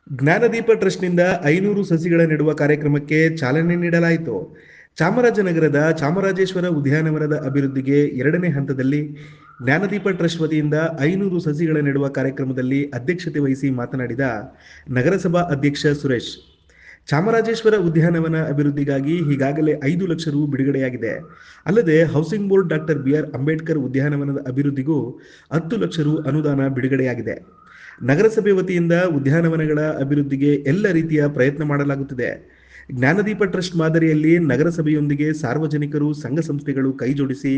ಜ್ಞಾನದೀಪ ಟ್ರಸ್ಟ್ನಿಂದ 500 ಸಸಿಗಳ ನೆಡುವ ಕಾರ್ಯಕ್ರಮಕ್ಕೆ ಚಾಲನೆ ನೀಡಲಾಯಿತು. ಚಾಮರಾಜನಗರದ ಚಾಮರಾಜೇಶ್ವರ ಉದ್ಯಾನವನದ ಅಭಿವೃದ್ಧಿಗೆ ಎರಡನೇ ಹಂತದಲ್ಲಿ ಜ್ಞಾನದೀಪ ಟ್ರಸ್ಟ್ ವತಿಯಿಂದ 500 ಸಸಿಗಳ ನೆಡುವ ಕಾರ್ಯಕ್ರಮದಲ್ಲಿ ಅಧ್ಯಕ್ಷತೆ ವಹಿಸಿ ಮಾತನಾಡಿದ ನಗರಸಭಾ ಅಧ್ಯಕ್ಷ ಸುರೇಶ್, ಚಾಮರಾಜೇಶ್ವರ ಉದ್ಯಾನವನ ಅಭಿವೃದ್ಧಿಗಾಗಿ ಈಗಾಗಲೇ 5 ಲಕ್ಷ ರು ಬಿಡುಗಡೆಯಾಗಿದೆ. ಅಲ್ಲದೆ housing board doctor B R. Ambedkar ಉದ್ಯಾನವನದ ಅಭಿವೃದ್ಧಿಗೂ 10 ಲಕ್ಷ ರು ಅನುದಾನ ಬಿಡುಗಡೆಯಾಗಿದೆ. ನಗರಸಭೆ ವತಿಯಿಂದ ಉದ್ಯಾನವನಗಳ ಅಭಿವೃದ್ಧಿಗೆ ಎಲ್ಲ ರೀತಿಯ ಪ್ರಯತ್ನ ಮಾಡಲಾಗುತ್ತಿದೆ. ಜ್ಞಾನದೀಪ ಟ್ರಸ್ಟ್ ಮಾದರಿಯಲ್ಲಿ ನಗರಸಭೆಯೊಂದಿಗೆ ಸಾರ್ವಜನಿಕರು, ಸಂಘ ಸಂಸ್ಥೆಗಳು ಕೈಜೋಡಿಸಿ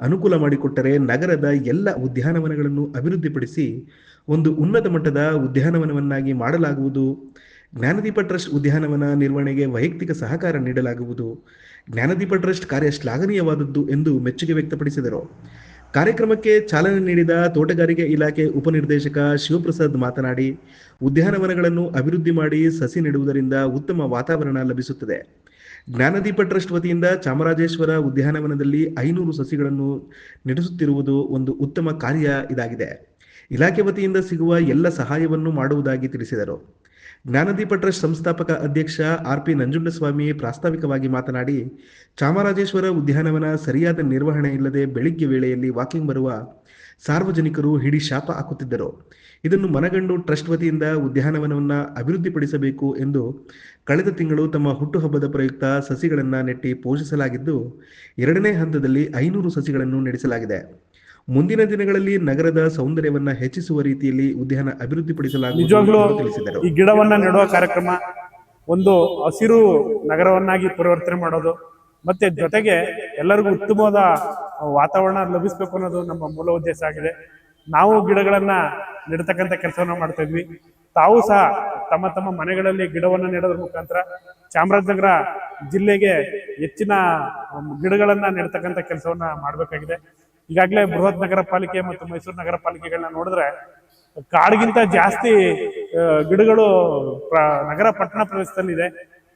ಅನುಕೂಲ ಮಾಡಿಕೊಟ್ಟರೆ ನಗರದ ಎಲ್ಲ ಉದ್ಯಾನವನಗಳನ್ನು ಅಭಿವೃದ್ಧಿಪಡಿಸಿ ಒಂದು ಉನ್ನತ ಮಟ್ಟದ ಉದ್ಯಾನವನವನ್ನಾಗಿ ಮಾಡಲಾಗುವುದು. ಜ್ಞಾನದೀಪ ಟ್ರಸ್ಟ್ ಉದ್ಯಾನವನ ನಿರ್ವಹಣೆಗೆ ವೈಯಕ್ತಿಕ ಸಹಕಾರ ನೀಡಲಾಗುವುದು. ಜ್ಞಾನದೀಪ ಟ್ರಸ್ಟ್ ಕಾರ್ಯ ಶ್ಲಾಘನೀಯವಾದದ್ದು ಎಂದು ಮೆಚ್ಚುಗೆ ವ್ಯಕ್ತಪಡಿಸಿದರು. ಕಾರ್ಯಕ್ರಮಕ್ಕೆ ಚಾಲನೆ ನೀಡಿದ ತೋಟಗಾರಿಕೆ ಇಲಾಖೆ ಉಪನಿರ್ದೇಶಕ ಶಿವಪ್ರಸಾದ್ ಮಾತನಾಡಿ, ಉದ್ಯಾನವನಗಳನ್ನು ಅಭಿವೃದ್ಧಿ ಮಾಡಿ ಸಸಿ ನೆಡುವುದರಿಂದ ಉತ್ತಮ ವಾತಾವರಣ ಲಭಿಸುತ್ತದೆ. ಜ್ಞಾನದೀಪ ಟ್ರಸ್ಟ್ ವತಿಯಿಂದ ಚಾಮರಾಜೇಶ್ವರ ಉದ್ಯಾನವನದಲ್ಲಿ 500 ಸಸಿಗಳನ್ನು ನೆಡೆಸುತ್ತಿರುವುದು ಒಂದು ಉತ್ತಮ ಕಾರ್ಯ ಇದಾಗಿದೆ. ಇಲಾಖೆ ವತಿಯಿಂದ ಸಿಗುವ ಎಲ್ಲ ಸಹಾಯವನ್ನು ಮಾಡುವುದಾಗಿ ತಿಳಿಸಿದರು. ಜ್ಞಾನದೀಪ ಟ್ರಸ್ಟ್ ಸಂಸ್ಥಾಪಕ ಅಧ್ಯಕ್ಷ ಆರ್.ಪಿ. ನಂಜುಂಡಸ್ವಾಮಿ ಪ್ರಾಸ್ತಾವಿಕವಾಗಿ ಮಾತನಾಡಿ, ಚಾಮರಾಜೇಶ್ವರ ಉದ್ಯಾನವನ ಸರಿಯಾದ ನಿರ್ವಹಣೆ ಇಲ್ಲದೆ ಬೆಳಿಗ್ಗೆ ವೇಳೆಯಲ್ಲಿ ವಾಕಿಂಗ್ ಬರುವ ಸಾರ್ವಜನಿಕರು ಹಿಡಿ ಶಾಪ ಹಾಕುತ್ತಿದ್ದರು. ಇದನ್ನು ಮನಗಂಡು ಟ್ರಸ್ಟ್ ವತಿಯಿಂದ ಉದ್ಯಾನವನವನ್ನು ಅಭಿವೃದ್ಧಿಪಡಿಸಬೇಕು ಎಂದು ಕಳೆದ ತಿಂಗಳು ತಮ್ಮ ಹುಟ್ಟುಹಬ್ಬದ ಪ್ರಯುಕ್ತ ಸಸಿಗಳನ್ನು ನೆಟ್ಟಿ ಪೂಜಿಸಲಾಗಿದ್ದು, ಎರಡನೇ ಹಂತದಲ್ಲಿ 500 ಸಸಿಗಳನ್ನು ನೆಡೆಸಲಾಗಿದೆ. ಮುಂದಿನ ದಿನಗಳಲ್ಲಿ ನಗರದ ಸೌಂದರ್ಯವನ್ನ ಹೆಚ್ಚಿಸುವ ರೀತಿಯಲ್ಲಿ ಉದ್ಯಾನ ಅಭಿವೃದ್ಧಿಪಡಿಸಲಾಗುವುದು ಎಂದು ತಿಳಿಸಿದರು. ಈ ಗಿಡವನ್ನ ನೆಡುವ ಕಾರ್ಯಕ್ರಮ ಒಂದು ಹಸಿರು ನಗರವನ್ನಾಗಿ ಪರಿವರ್ತನೆ ಮಾಡೋದು, ಮತ್ತೆ ಜೊತೆಗೆ ಎಲ್ಲರಿಗೂ ಉತ್ತಮವಾದ ವಾತಾವರಣ ಲಭಿಸಬೇಕು ಅನ್ನೋದು ನಮ್ಮ ಮೂಲ ಉದ್ದೇಶ ಆಗಿದೆ. ನಾವು ಗಿಡಗಳನ್ನ ನೆಡ್ತಕ್ಕಂಥ ಕೆಲಸವನ್ನ ಮಾಡ್ತಾ ಇದ್ವಿ. ತಾವು ಸಹ ತಮ್ಮ ತಮ್ಮ ಮನೆಗಳಲ್ಲಿ ಗಿಡವನ್ನ ನೆಡೋದ್ರ ಮುಖಾಂತರ ಚಾಮರಾಜನಗರ ಜಿಲ್ಲೆಗೆ ಹೆಚ್ಚಿನ ಗಿಡಗಳನ್ನ ನೆಡ್ತಕ್ಕಂಥ ಕೆಲಸವನ್ನ ಮಾಡಬೇಕಾಗಿದೆ. ಈಗಾಗಲೇ ಬೃಹತ್ ನಗರ ಪಾಲಿಕೆ ಮತ್ತು ಮೈಸೂರು ನಗರ ಪಾಲಿಕೆಗಳನ್ನ ನೋಡಿದ್ರೆ ಕಾಡಿಗಿಂತ ಜಾಸ್ತಿ ಗಿಡಗಳು ನಗರ ಪಟ್ಟಣ ಪ್ರದೇಶದಲ್ಲಿ ಇದೆ.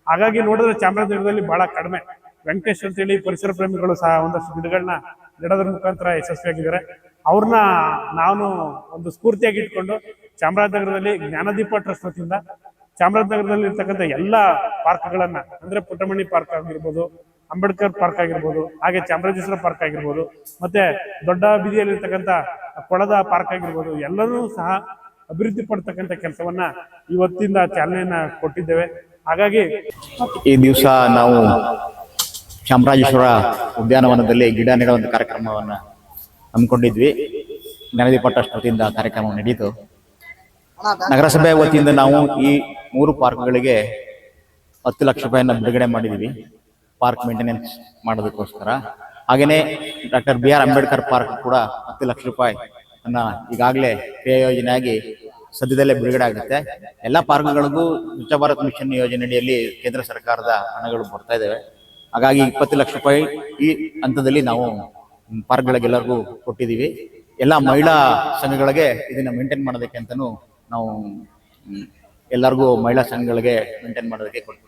ಹಾಗಾಗಿ ನೋಡಿದ್ರೆ ಚಾಮರಾಜನಗರದಲ್ಲಿ ಬಹಳ ಕಡಿಮೆ. ವೆಂಕಟೇಶ್ ಅಂತೇಳಿ ಪರಿಸರ ಪ್ರೇಮಿಗಳು ಸಹ ಒಂದಷ್ಟು ಗಿಡಗಳನ್ನ ನೆಡೋದ್ರ ಮುಖಾಂತರ ಯಶಸ್ವಿಯಾಗಿದ್ದಾರೆ. ಅವ್ರನ್ನ ನಾನು ಒಂದು ಸ್ಫೂರ್ತಿಯಾಗಿ ಇಟ್ಕೊಂಡು ಚಾಮರಾಜನಗರದಲ್ಲಿ ಜ್ಞಾನದೀಪ ಟ್ರಸ್ಟ್ ವತಿಯಿಂದ ಚಾಮರಾಜನಗರದಲ್ಲಿ ಇರ್ತಕ್ಕಂಥ ಎಲ್ಲಾ ಪಾರ್ಕ್ಗಳನ್ನ, ಅಂದ್ರೆ ಪುಟ್ಟಮಣಿ ಪಾರ್ಕ್ ಆಗಿರ್ಬೋದು, ಅಂಬೇಡ್ಕರ್ ಪಾರ್ಕ್ ಆಗಿರ್ಬೋದು, ಹಾಗೆ ಚಾಮರಾಜೇಶ್ವರ ಪಾರ್ಕ್ ಆಗಿರ್ಬೋದು, ಮತ್ತೆ ದೊಡ್ಡ ಬೀದಿಯಲ್ಲಿ ಇರ್ತಕ್ಕಂಥ ಕೊಳದ ಪಾರ್ಕ್ ಆಗಿರ್ಬೋದು, ಎಲ್ಲರೂ ಸಹ ಅಭಿವೃದ್ಧಿ ಪಡ್ತಕ್ಕಂಥ ಕೆಲಸವನ್ನ ಇವತ್ತಿಂದ ಚಾಲನೆಯನ್ನ ಕೊಟ್ಟಿದ್ದೇವೆ. ಹಾಗಾಗಿ ಈ ದಿವಸ ನಾವು ಚಾಮರಾಜೇಶ್ವರ ಉದ್ಯಾನವನದಲ್ಲಿ ಗಿಡ ನೆಡುವಂತ ಕಾರ್ಯಕ್ರಮವನ್ನ ಹಮ್ಮಿಕೊಂಡಿದ್ವಿ. ಜ್ಞಾನದೀಪ ಟ್ರಸ್ಟ್ ವತಿಯಿಂದ ಕಾರ್ಯಕ್ರಮ ನಡೆಯಿತು. ನಗರಸಭೆ ವತಿಯಿಂದ ನಾವು ಈ 3 ಪಾರ್ಕ್ಗಳಿಗೆ 10 ಲಕ್ಷ ರೂಪಾಯಿಯನ್ನ ಬಿಡುಗಡೆ ಮಾಡಿದೀವಿ, ಪಾರ್ಕ್ ಮೇಂಟೆನೆನ್ಸ್ ಮಾಡೋದಕ್ಕೋಸ್ಕರ. ಹಾಗೇನೆ ಡಾಕ್ಟರ್ ಬಿ.ಆರ್. ಅಂಬೇಡ್ಕರ್ ಪಾರ್ಕ್ ಕೂಡ 10 ಲಕ್ಷ ರೂಪಾಯಿ ಅನ್ನ ಈಗಾಗಲೇ ಕ್ರಿಯಾ ಯೋಜನೆಯಾಗಿ ಸದ್ಯದಲ್ಲೇ ಬಿಡುಗಡೆ ಆಗುತ್ತೆ. ಎಲ್ಲ ಪಾರ್ಕ್ಗಳಿಗೂ ಸ್ವಚ್ಛ ಭಾರತ್ ಮಿಷನ್ ಯೋಜನೆಯಡಿಯಲ್ಲಿ ಕೇಂದ್ರ ಸರ್ಕಾರದ ಹಣಗಳು ಬರ್ತಾ ಇದ್ದಾವೆ. ಹಾಗಾಗಿ 20 ಲಕ್ಷ ರೂಪಾಯಿ ಈ ಹಂತದಲ್ಲಿ ನಾವು ಪಾರ್ಕ್ಗಳಿಗೆಲ್ಲರಿಗೂ ಕೊಟ್ಟಿದ್ದೀವಿ. ಎಲ್ಲ ಮಹಿಳಾ ಸಂಘಗಳಿಗೆ ಇದನ್ನ ಮೇಂಟೈನ್ ಮಾಡೋದಕ್ಕೆ ಅಂತಾನು ನಾವು ಎಲ್ಲರಿಗೂ ಮಹಿಳಾ ಸಂಘಗಳಿಗೆ ಮೇಂಟೈನ್ ಮಾಡೋದಕ್ಕೆ ಕೊಡ್ತೀವಿ.